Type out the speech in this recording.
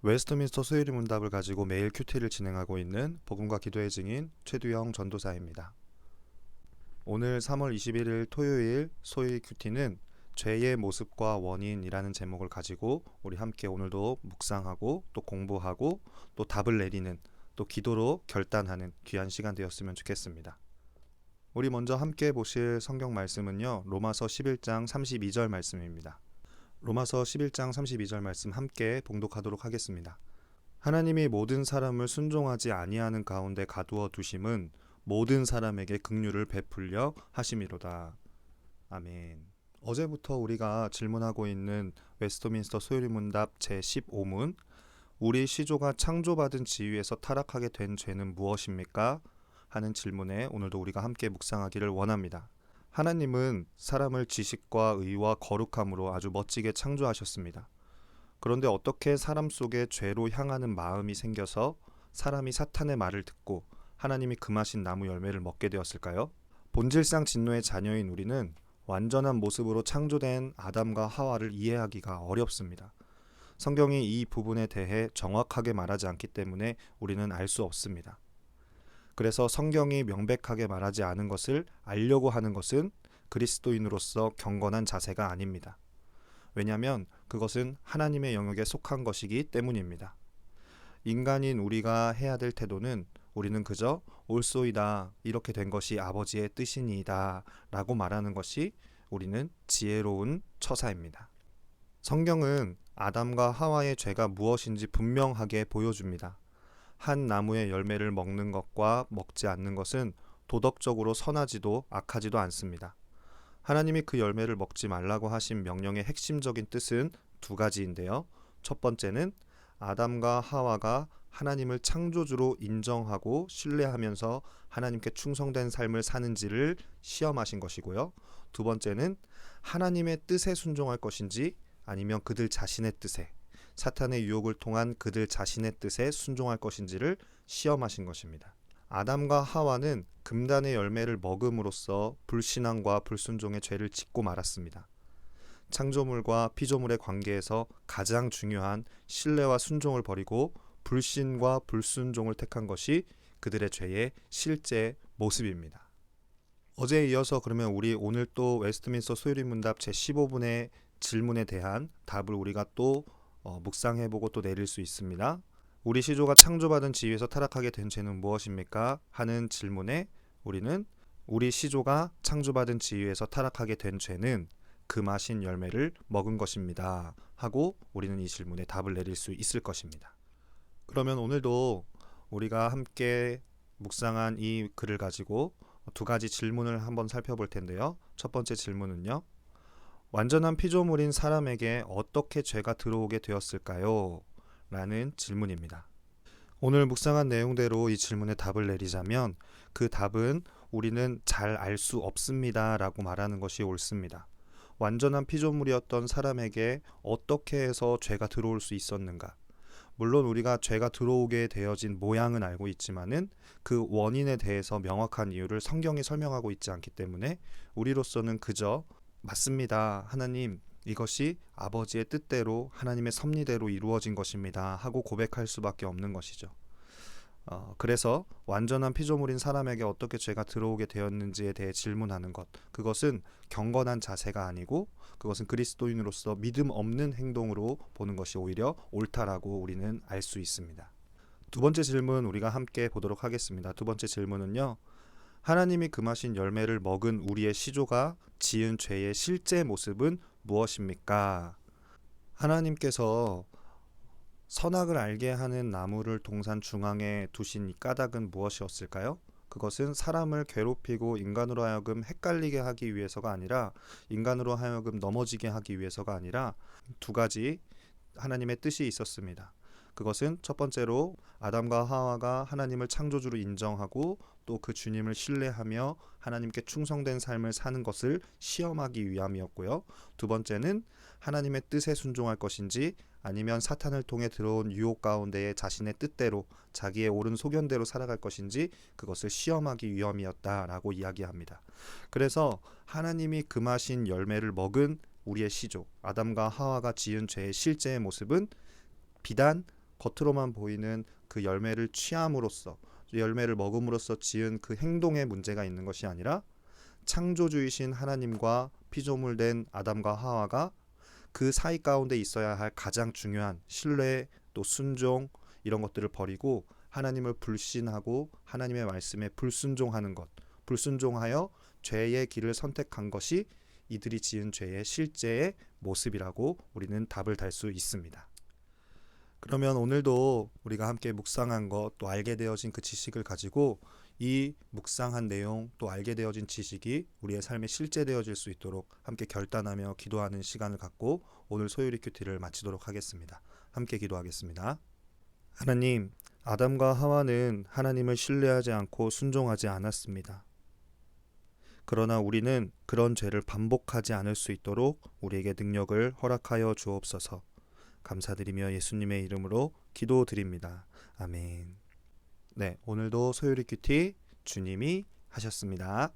웨스트민스터 수요일 문답을 가지고 매일 큐티를 진행하고 있는 복음과 기도의 증인 최두영 전도사입니다. 오늘 3월 21일 토요일 소일 큐티는 죄의 모습과 원인이라는 제목을 가지고 우리 함께 오늘도 묵상하고 또 공부하고 또 답을 내리는 또 기도로 결단하는 귀한 시간 되었으면 좋겠습니다. 우리 먼저 함께 보실 성경 말씀은요, 로마서 11장 32절 말씀입니다. 로마서 11장 32절 말씀 함께 봉독하도록 하겠습니다. 하나님이 모든 사람을 순종하지 아니하는 가운데 가두어 두심은 모든 사람에게 긍휼을 베풀려 하심이로다. 아멘. 어제부터 우리가 질문하고 있는 웨스트민스터 소요리 문답 제15문, 우리 시조가 창조받은 지위에서 타락하게 된 죄는 무엇입니까? 하는 질문에 오늘도 우리가 함께 묵상하기를 원합니다. 하나님은 사람을 지식과 의와 거룩함으로 아주 멋지게 창조하셨습니다. 그런데 어떻게 사람 속에 죄로 향하는 마음이 생겨서 사람이 사탄의 말을 듣고 하나님이 금하신 나무 열매를 먹게 되었을까요? 본질상 진노의 자녀인 우리는 완전한 모습으로 창조된 아담과 하와를 이해하기가 어렵습니다. 성경이 이 부분에 대해 정확하게 말하지 않기 때문에 우리는 알 수 없습니다. 그래서 성경이 명백하게 말하지 않은 것을 알려고 하는 것은 그리스도인으로서 경건한 자세가 아닙니다. 왜냐하면 그것은 하나님의 영역에 속한 것이기 때문입니다. 인간인 우리가 해야 될 태도는 우리는 그저 옳소이다, 이렇게 된 것이 아버지의 뜻이니이다 라고 말하는 것이 우리는 지혜로운 처사입니다. 성경은 아담과 하와의 죄가 무엇인지 분명하게 보여줍니다. 한 나무의 열매를 먹는 것과 먹지 않는 것은 도덕적으로 선하지도 악하지도 않습니다. 하나님이 그 열매를 먹지 말라고 하신 명령의 핵심적인 뜻은 두 가지인데요. 첫 번째는 아담과 하와가 하나님을 창조주로 인정하고 신뢰하면서 하나님께 충성된 삶을 사는지를 시험하신 것이고요. 두 번째는 하나님의 뜻에 순종할 것인지 아니면 그들 자신의 뜻에, 사탄의 유혹을 통한 그들 자신의 뜻에 순종할 것인지를 시험하신 것입니다. 아담과 하와는 금단의 열매를 먹음으로써 불신앙과 불순종의 죄를 짓고 말았습니다. 창조물과 피조물의 관계에서 가장 중요한 신뢰와 순종을 버리고 불신과 불순종을 택한 것이 그들의 죄의 실제 모습입니다. 어제에 이어서 그러면 우리 오늘 또 웨스트민스터 소요리 문답 제15분의 질문에 대한 답을 우리가 또 묵상해보고 또 내릴 수 있습니다. 우리 시조가 창조받은 지위에서 타락하게 된 죄는 무엇입니까? 하는 질문에 우리는 우리 시조가 창조받은 지위에서 타락하게 된 죄는 금하신 열매를 먹은 것입니다 하고 우리는 이 질문에 답을 내릴 수 있을 것입니다. 그러면 오늘도 우리가 함께 묵상한 이 글을 가지고 두 가지 질문을 한번 살펴볼 텐데요. 첫 번째 질문은요, 완전한 피조물인 사람에게 어떻게 죄가 들어오게 되었을까요? 라는 질문입니다. 오늘 묵상한 내용대로 이 질문에 답을 내리자면 그 답은 우리는 잘 알 수 없습니다 라고 말하는 것이 옳습니다. 완전한 피조물이었던 사람에게 어떻게 해서 죄가 들어올 수 있었는가? 물론 우리가 죄가 들어오게 되어진 모양은 알고 있지만은 그 원인에 대해서 명확한 이유를 성경이 설명하고 있지 않기 때문에 우리로서는 그저 맞습니다, 하나님, 이것이 아버지의 뜻대로 하나님의 섭리대로 이루어진 것입니다 하고 고백할 수밖에 없는 것이죠. 그래서 완전한 피조물인 사람에게 어떻게 죄가 들어오게 되었는지에 대해 질문하는 것, 그것은 경건한 자세가 아니고 그것은 그리스도인으로서 믿음 없는 행동으로 보는 것이 오히려 옳다라고 우리는 알 수 있습니다. 두 번째 질문 우리가 함께 보도록 하겠습니다. 두 번째 질문은요, 하나님이 금하신 열매를 먹은 우리의 시조가 지은 죄의 실제 모습은 무엇입니까? 하나님께서 선악을 알게 하는 나무를 동산 중앙에 두신 이 까닭은 무엇이었을까요? 그것은 사람을 괴롭히고 인간으로 하여금 헷갈리게 하기 위해서가 아니라, 인간으로 하여금 넘어지게 하기 위해서가 아니라 두 가지 하나님의 뜻이 있었습니다. 그것은 첫 번째로 아담과 하와가 하나님을 창조주로 인정하고 또 그 주님을 신뢰하며 하나님께 충성된 삶을 사는 것을 시험하기 위함이었고요. 두 번째는 하나님의 뜻에 순종할 것인지 아니면 사탄을 통해 들어온 유혹 가운데에 자신의 뜻대로 자기의 옳은 소견대로 살아갈 것인지 그것을 시험하기 위함이었다라고 이야기합니다. 그래서 하나님이 금하신 열매를 먹은 우리의 시조 아담과 하와가 지은 죄의 실제의 모습은 비단 겉으로만 보이는 그 열매를 취함으로써, 열매를 먹음으로써 지은 그 행동에 문제가 있는 것이 아니라 창조주이신 하나님과 피조물된 아담과 하와가 그 사이 가운데 있어야 할 가장 중요한 신뢰, 또 순종, 이런 것들을 버리고 하나님을 불신하고 하나님의 말씀에 불순종하는 것, 불순종하여 죄의 길을 선택한 것이 이들이 지은 죄의 실제의 모습이라고 우리는 답을 달 수 있습니다. 그러면 오늘도 우리가 함께 묵상한 것, 또 알게 되어진 그 지식을 가지고 이 묵상한 내용, 또 알게 되어진 지식이 우리의 삶에 실제되어질 수 있도록 함께 결단하며 기도하는 시간을 갖고 오늘 소유리 큐티를 마치도록 하겠습니다. 함께 기도하겠습니다. 하나님, 아담과 하와는 하나님을 신뢰하지 않고 순종하지 않았습니다. 그러나 우리는 그런 죄를 반복하지 않을 수 있도록 우리에게 능력을 허락하여 주옵소서. 감사드리며 예수님의 이름으로 기도드립니다. 아멘. 네, 오늘도 소유리 큐티 주님이 하셨습니다.